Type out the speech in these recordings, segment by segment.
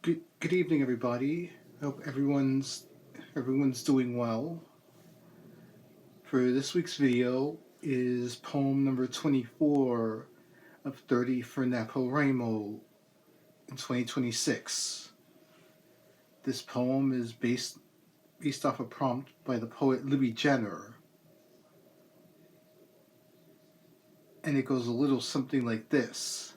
Good evening, everybody. I hope everyone's doing well. For this week's video is poem number 24 of 30 for NaPoWriMo in 2026. This poem is based off a prompt by the poet Libby Jenner, and it goes a little something like this.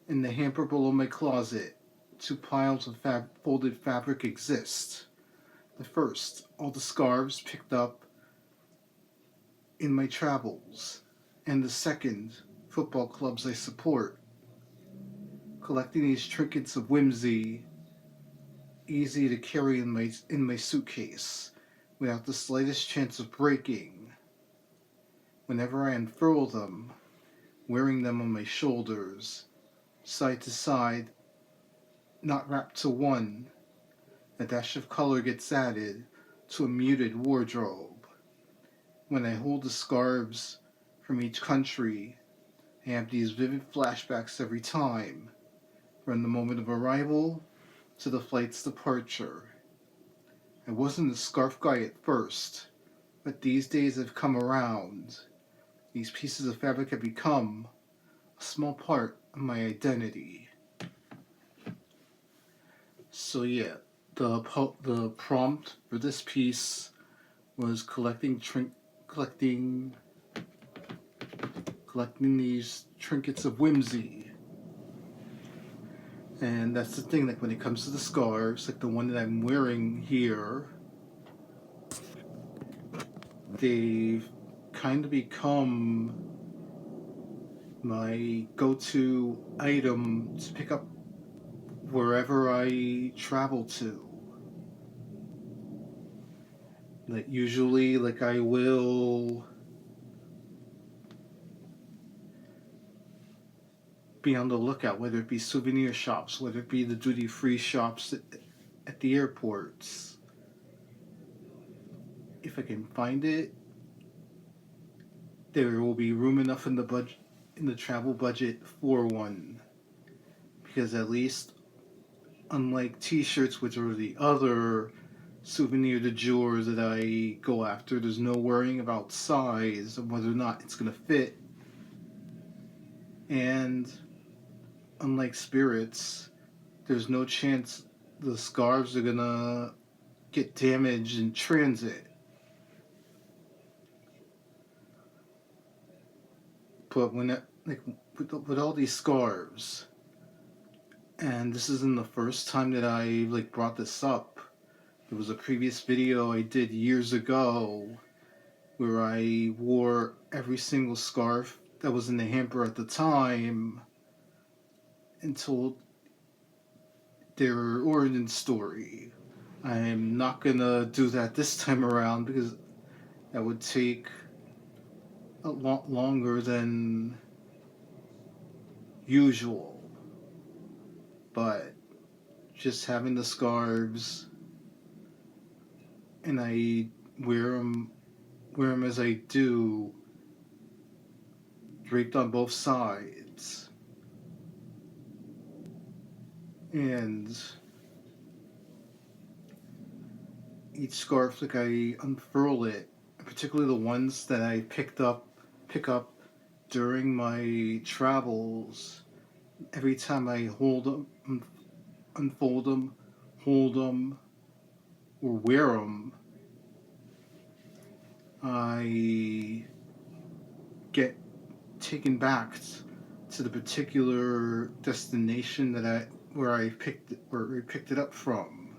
In the hamper below my closet, two piles of folded fabric exist. The first, all the scarves picked up in my travels, and the second, football clubs I support. Collecting these trinkets of whimsy, easy to carry in my suitcase, without the slightest chance of breaking. Whenever I unfurl them, wearing them on my shoulders, side to side, not wrapped to one, a dash of color gets added to a muted wardrobe. When I hold the scarves from each country, I have these vivid flashbacks every time, from the moment of arrival to the flight's departure. I wasn't a scarf guy at first, but these days have come around. These pieces of fabric have become a small part of my identity. So yeah, the prompt for this piece was collecting these trinkets of whimsy. And that's the thing, like when it comes to the scarves, like the one that I'm wearing here, they've kind of become my go-to item to pick up wherever I travel to. Like usually, like I will be on the lookout, whether it be souvenir shops, whether it be the duty-free shops at the airports. If I can find it, there will be room enough in the travel budget for one. Because at least, unlike t-shirts, which are the other souvenir de jour that I go after, there's no worrying about size and whether or not it's going to fit. And unlike spirits, there's no chance the scarves are going to get damaged in transit. But with all these scarves, and this isn't the first time that I brought this up. There was a previous video I did years ago where I wore every single scarf that was in the hamper at the time and told their origin story. I'm not gonna do that this time around because that would take a lot longer than usual. But just having the scarves, and I wear them as I do, draped on both sides. And each scarf, like I unfurl it, particularly the ones that I pick up during my travels. Every time I hold them, unfold them, hold them, or wear them, I get taken back to the particular destination where I picked it up from,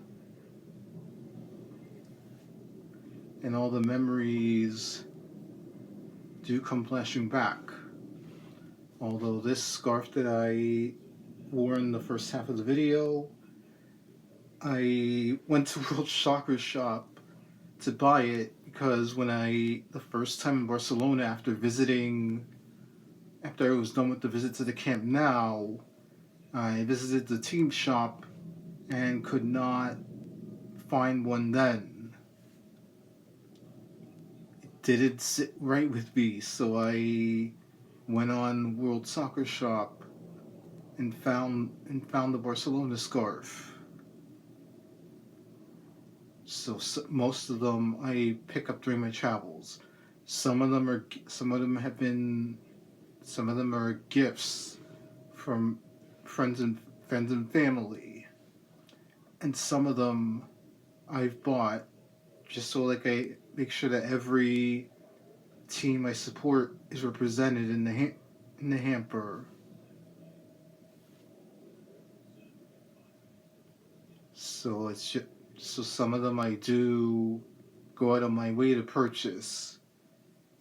and all the memories do come flashing back. Although this scarf that I wore in the first half of the video, I went to World Soccer Shop to buy it because the first time in Barcelona after I was done with the visit to the Camp Nou, I visited the team shop and could not find one then. It didn't sit right with me, so I went on World Soccer Shop and found the Barcelona scarf. So most of them I pick up during my travels. Some of them are gifts from friends and friends and family, and some of them I've bought just so like I make sure that every team I support is represented in the hamper. So it's just, so some of them I do go out of my way to purchase,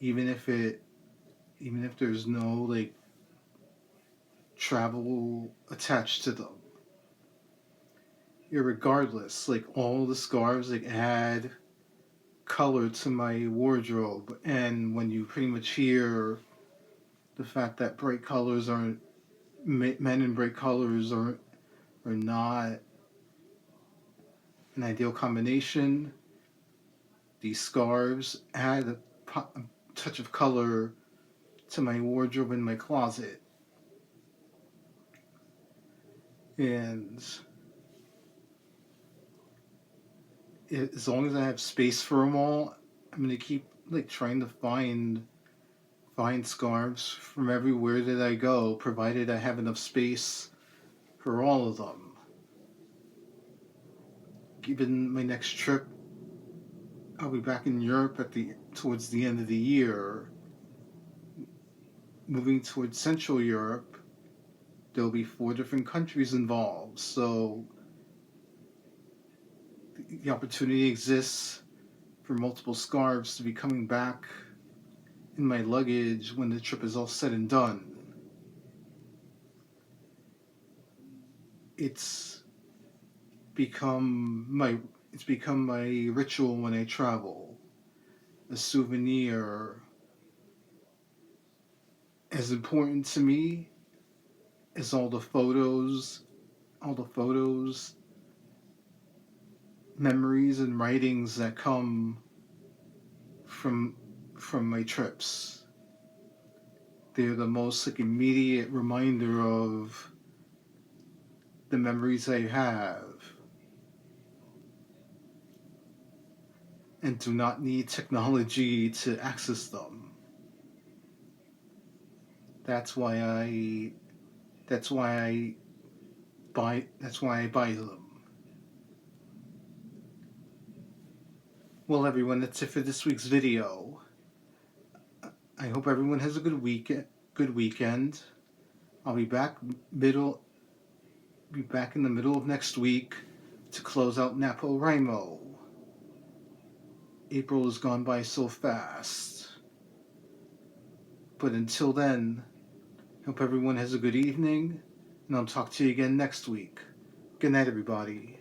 even if it even if there's no like travel attached to them. Irregardless, like all the scarves like add color to my wardrobe, and when you pretty much hear the fact that bright colors aren't men in bright colors are not an ideal combination, these scarves add a touch of color to my wardrobe in my closet. And as long as I have space for them all, I'm gonna keep like trying to find scarves from everywhere that I go, provided I have enough space for all of them. Given my next trip, I'll be back in Europe towards the end of the year. Moving towards Central Europe, there'll be 4 different countries involved. So the opportunity exists for multiple scarves to be coming back in my luggage when the trip is all said and done. It's become my it's become my ritual when I travel. A souvenir as important to me as all the photos, memories and writings that come from my trips. They're the most like immediate reminder of the memories I have and do not need technology to access them. That's why I that's why I buy them. Well, everyone, that's it for this week's video. I hope everyone has a good weekend. I'll middle be back in the middle of next week to close out NaPoWriMo. April has gone by so fast. But until then, hope everyone has a good evening, and I'll talk to you again next week. Good night, everybody.